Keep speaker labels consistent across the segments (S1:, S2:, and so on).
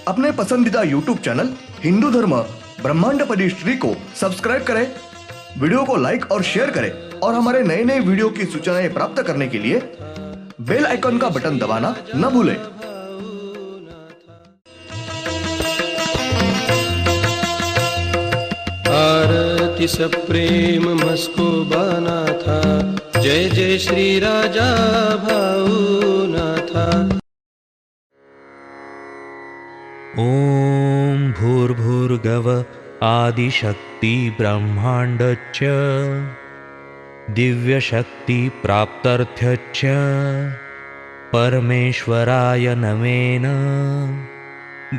S1: अपने पसंदीदा YouTube channel Hindu धर्म ब्रह्मांडपदी श्री को सब्सक्राइब करें, वीडियो को लाइक और शेयर करें और हमारे नए नए वीडियो की सूचनाएं प्राप्त करने के लिए बेल आइकन का बटन दबाना न भूलें।
S2: आरती सब प्रेम मस्को बना था, जय जय श्री राजा भाऊनाथा।
S3: ओम भूर्भुर्गव आदिशक्ति ब्रह्मांडच्च दिव्यशक्ति प्राप्त्यर्थच्च परमेश्वराय नमेन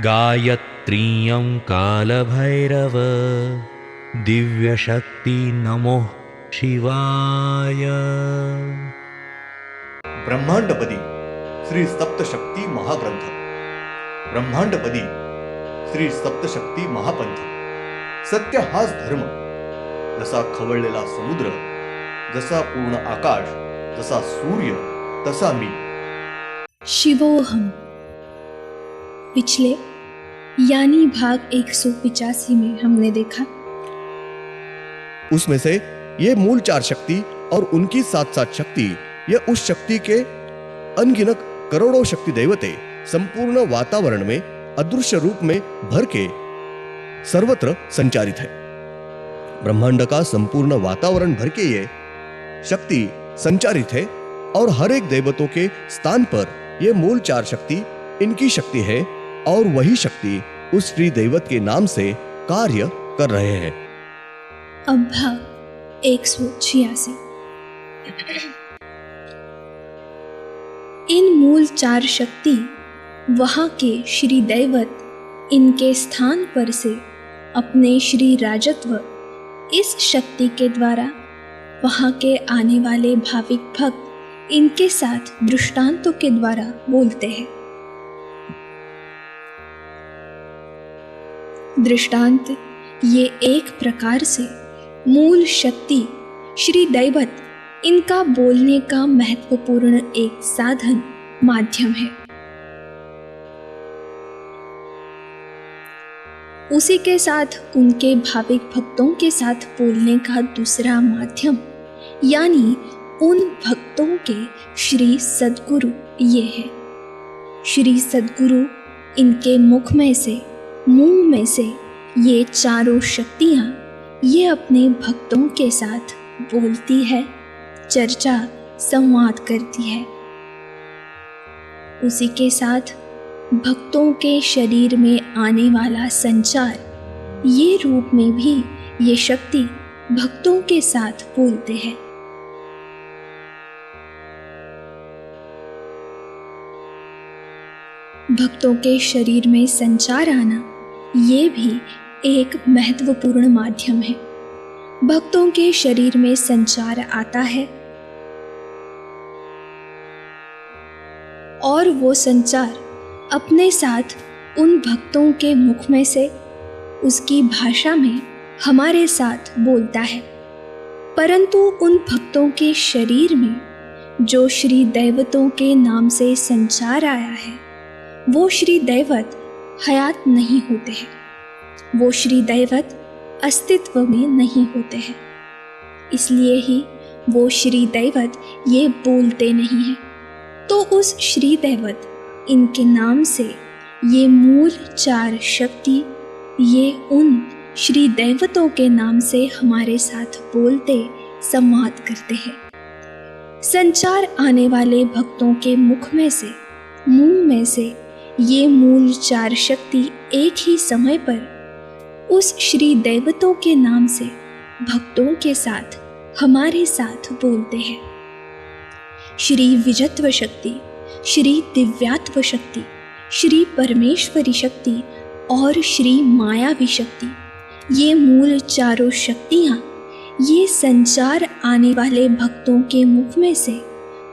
S3: गायत्रीयं कालभैरव दिव्यशक्ति नमो शिवाय।
S1: ब्रह्मांडपदी श्री सप्तशक्ती महाग्रंथ, ब्रह्मांडपदी श्री सप्तशक्ती महापंथ। सत्य हाच धर्म, जसा खवळलेला समुद्र, जसा पूर्ण आकाश, जसा सूर्य, तसा मी।
S4: शिवोहम। पिछले यानी भाग 185 में हमने देखा
S1: उसमें से ये मूल चार शक्ति और उनकी सात सात शक्ति, ये उस शक्ति के अनगिनत करोड़ों शक्ति देवते संपूर्ण वातावरण में अदृश्य रूप में भर के सर्वत्र संचारित है। ब्रह्मांड का संपूर्ण वातावरण भर के ये शक्ति संचारित है और हर एक देवतों के स्थान पर ये मूल चार शक्ति इनकी शक्ति है और वही शक्ति उस श्री दैवत के नाम से कार्य कर रहे हैं।
S4: अब भाग 186। इन मूल चार शक्ति वहां के श्री दैवत इनके स्थान पर से अपने श्री राजत्व इस शक्ति के द्वारा वहां के आने वाले भाविक भक्त इनके साथ दृष्टांतों के द्वारा बोलते हैं। दृष्टांत ये एक प्रकार से मूल शक्ति श्री दैवत इनका बोलने का महत्वपूर्ण एक साधन माध्यम है। उसी के साथ उनके भाविक भक्तों के साथ बोलने का दूसरा माध्यम यानी उन भक्तों के श्री सद्गुरु ये है। श्री सद्गुरु इनके मुख में से, मुंह में से ये चारों शक्तियां ये अपने भक्तों के साथ बोलती है, चर्चा संवाद करती है। उसी के साथ भक्तों के शरीर में आने वाला संचार ये रूप में भी ये शक्ति भक्तों के साथ बोलते हैं। भक्तों के शरीर में संचार आना ये भी एक महत्वपूर्ण माध्यम है। भक्तों के शरीर में संचार आता है और वो संचार अपने साथ उन भक्तों के मुख में से उसकी भाषा में हमारे साथ बोलता है। परंतु उन भक्तों के शरीर में जो श्री दैवतों के नाम से संचार आया है वो श्री दैवत हयात नहीं होते हैं, वो श्री दैवत अस्तित्व में नहीं होते हैं। इसलिए ही वो श्री दैवत ये बोलते नहीं हैं। तो उस श्री दैवत इनके नाम से ये मूल चार शक्ति ये उन श्री दैवतों के नाम से हमारे साथ बोलते संवाद करते हैं। संचार आने वाले भक्तों के मुख में से, मुंह में से ये मूल चार शक्ति एक ही समय पर उस श्री दैवतों के नाम से भक्तों के साथ हमारे साथ बोलते हैं। श्री विजत्व शक्ति, श्री दिव्यात्व शक्ति, श्री परमेश्वरी शक्ति और श्री मायावी शक्ति ये मूल चारों शक्तियाँ ये संचार आने वाले भक्तों के मुख में से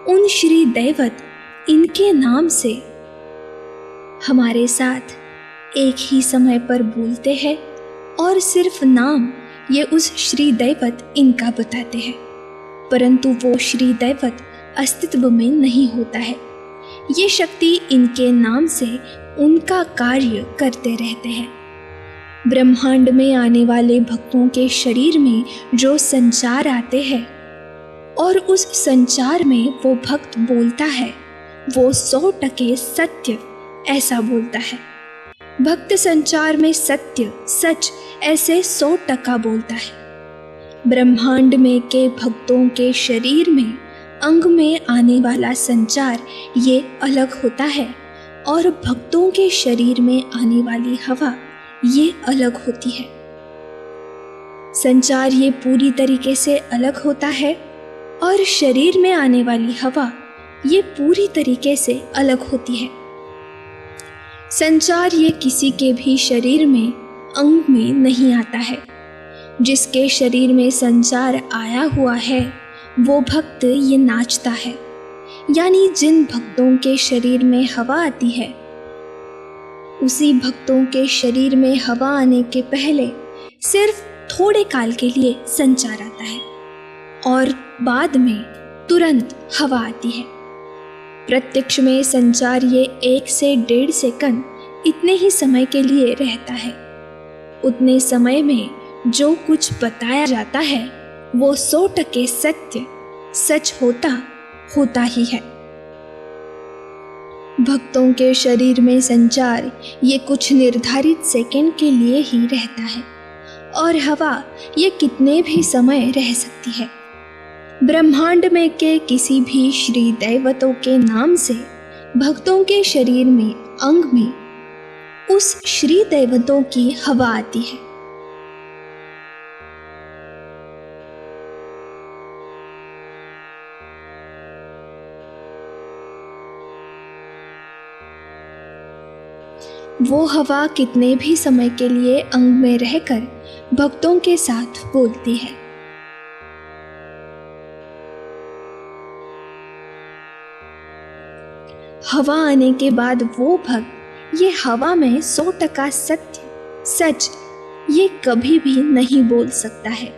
S4: उन श्री दैवत इनके नाम से हमारे साथ एक ही समय पर बोलते हैं और सिर्फ नाम ये उस श्री दैवत इनका बताते हैं, परंतु वो श्री दैवत अस्तित्व में नहीं होता है। ये शक्ति इनके नाम से उनका कार्य करते रहते हैं। ब्रह्मांड में आने वाले भक्तों के शरीर में जो संचार आते हैं और उस संचार में वो भक्त बोलता है, वो 100% सत्य ऐसा बोलता है। भक्त संचार में सत्य सच ऐसे 100% बोलता है। ब्रह्मांड में के भक्तों के शरीर में अंग में आने वाला संचार ये अलग होता है और भक्तों के शरीर में आने वाली हवा ये अलग होती है। संचार ये पूरी तरीके से अलग होता है और शरीर में आने वाली हवा ये पूरी तरीके से अलग होती है। संचार ये किसी के भी शरीर में अंग में नहीं आता है। जिसके शरीर में संचार आया हुआ है वो भक्त ये नाचता है। यानी जिन भक्तों के शरीर में हवा आती है उसी भक्तों के शरीर में हवा आने के पहले सिर्फ थोड़े काल के लिए संचार आता है और बाद में तुरंत हवा आती है। प्रत्यक्ष में संचार ये 1 से 1.5 सेकंड इतने ही समय के लिए रहता है। उतने समय में जो कुछ बताया जाता है वो 100% सत्य सच होता ही है। भक्तों के शरीर में संचार ये कुछ निर्धारित सेकंड के लिए ही रहता है और हवा ये कितने भी समय रह सकती है। ब्रह्मांड में के किसी भी श्री दैवतों के नाम से भक्तों के शरीर में अंग में उस श्री दैवतों की हवा आती है। वो हवा कितने भी समय के लिए अंग में रहकर भक्तों के साथ बोलती है। हवा आने के बाद वो भक्त ये हवा में 100% सत्य सच ये कभी भी नहीं बोल सकता है।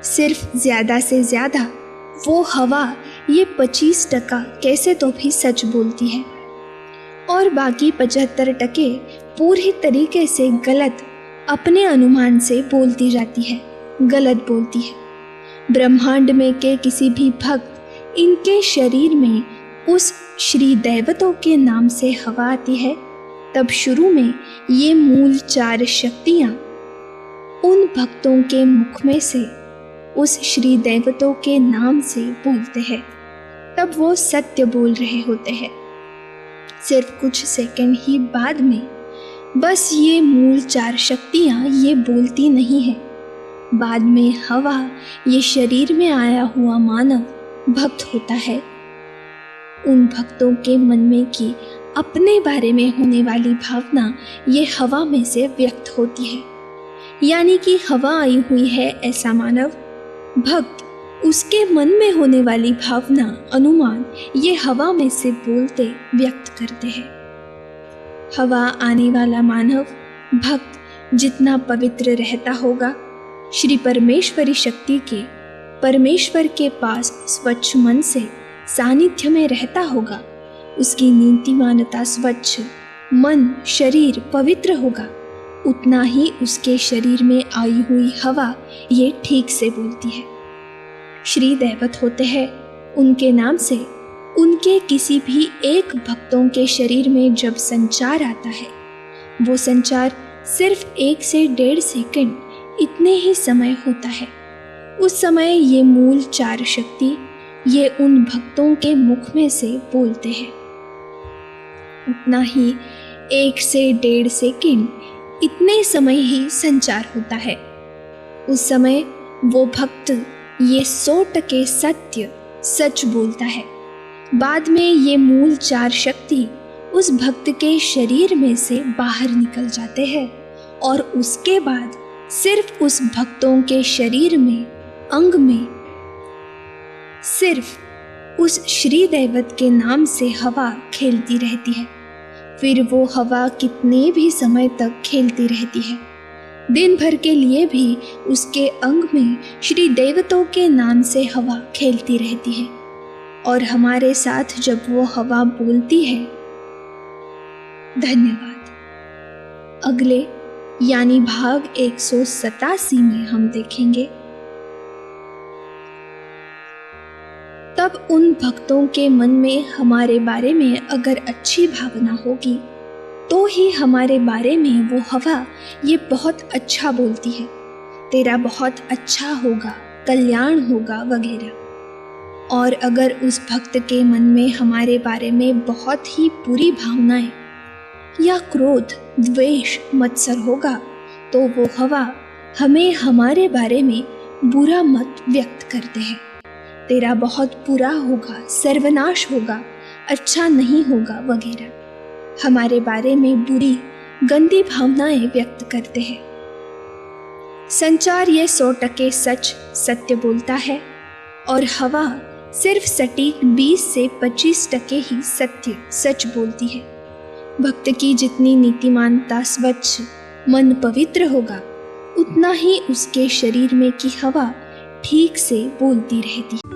S4: सिर्फ ज्यादा से ज्यादा वो हवा ये 25% कैसे तो भी सच बोलती है और बाकी 75% पूरी तरीके से गलत अपने अनुमान से बोलती जाती है, गलत बोलती है। ब्रह्मांड में के किसी भी भक्त इनके शरीर में उस श्री दैवतों के नाम से हवा आती है तब शुरू में ये मूल 4 शक्तियाँ उन भक्तों के मुख में से उस श्री दैवतों के नाम से बोलते हैं। तब वो सत्य बोल रहे होते हैं। सिर्फ कुछ सेकंड ही बाद में बस ये मूल 4 शक्तियाँ ये बोलती नहीं है। बाद में हवा ये शरीर में आया हुआ मानव भक्त होता है। उन भक्तों के मन में की अपने बारे में होने वाली भावना ये हवा में से व्यक्त होती है। यानी कि हवा आई हुई है ऐसा मानव भक्त उसके मन में होने वाली भावना अनुमान ये हवा में से बोलते व्यक्त करते हैं। हवा आने वाला मानव भक्त जितना पवित्र रहता होगा, श्री परमेश्वरी शक्ति के परमेश्वर के पास स्वच्छ मन से सानिध्य में रहता होगा, उसकी नीतिमानता स्वच्छ मन शरीर पवित्र होगा, उतना ही उसके शरीर में आई हुई हवा ये ठीक से बोलती है। श्री दैवत होते हैं, उनके नाम से उनके किसी भी एक भक्तों के शरीर में जब संचार आता है वो संचार सिर्फ 1 से 1.5 सेकंड इतने ही समय होता है। उस समय ये मूल 4 शक्ति ये उन भक्तों के मुख में से बोलते हैं। उतना ही 1 से 1.5 सेकंड इतने समय ही संचार होता है। उस समय वो भक्त ये 100% सत्य सच बोलता है। बाद में ये मूल 4 शक्ति उस भक्त के शरीर में से बाहर निकल जाते हैं और उसके बाद सिर्फ उस भक्तों के शरीर में अंग में सिर्फ उस श्री दैवत के नाम से हवा खेलती रहती है। फिर वो हवा कितने भी समय तक खेलती रहती है। दिन भर के लिए भी उसके अंग में श्री दैवतों के नाम से हवा खेलती रहती है और हमारे साथ जब वो हवा बोलती है। धन्यवाद। अगले यानी भाग 187 में हम देखेंगे। तब उन भक्तों के मन में हमारे बारे में अगर अच्छी भावना होगी तो ही हमारे बारे में वो हवा ये बहुत अच्छा बोलती है, तेरा बहुत अच्छा होगा, कल्याण होगा वगैरह। और अगर उस भक्त के मन में हमारे बारे में बहुत ही बुरी भावनाएं या क्रोध, द्वेष, मत्सर होगा तो वो हवा हमें हमारे बारे में बुरा मत व्यक्त करते हैं, तेरा बहुत बुरा होगा, सर्वनाश होगा, अच्छा नहीं होगा वगैरह, हमारे बारे में बुरी गंदी भावनाएं व्यक्त करते हैं। संचार ये 100% सच सत्य बोलता है और हवा सिर्फ सटीक 20 से 25% ही सत्य सच बोलती है। भक्त की जितनी नीतिमानता, स्वच्छ मन पवित्र होगा उतना ही उसके शरीर में की हवा ठीक से बोलती रहती है।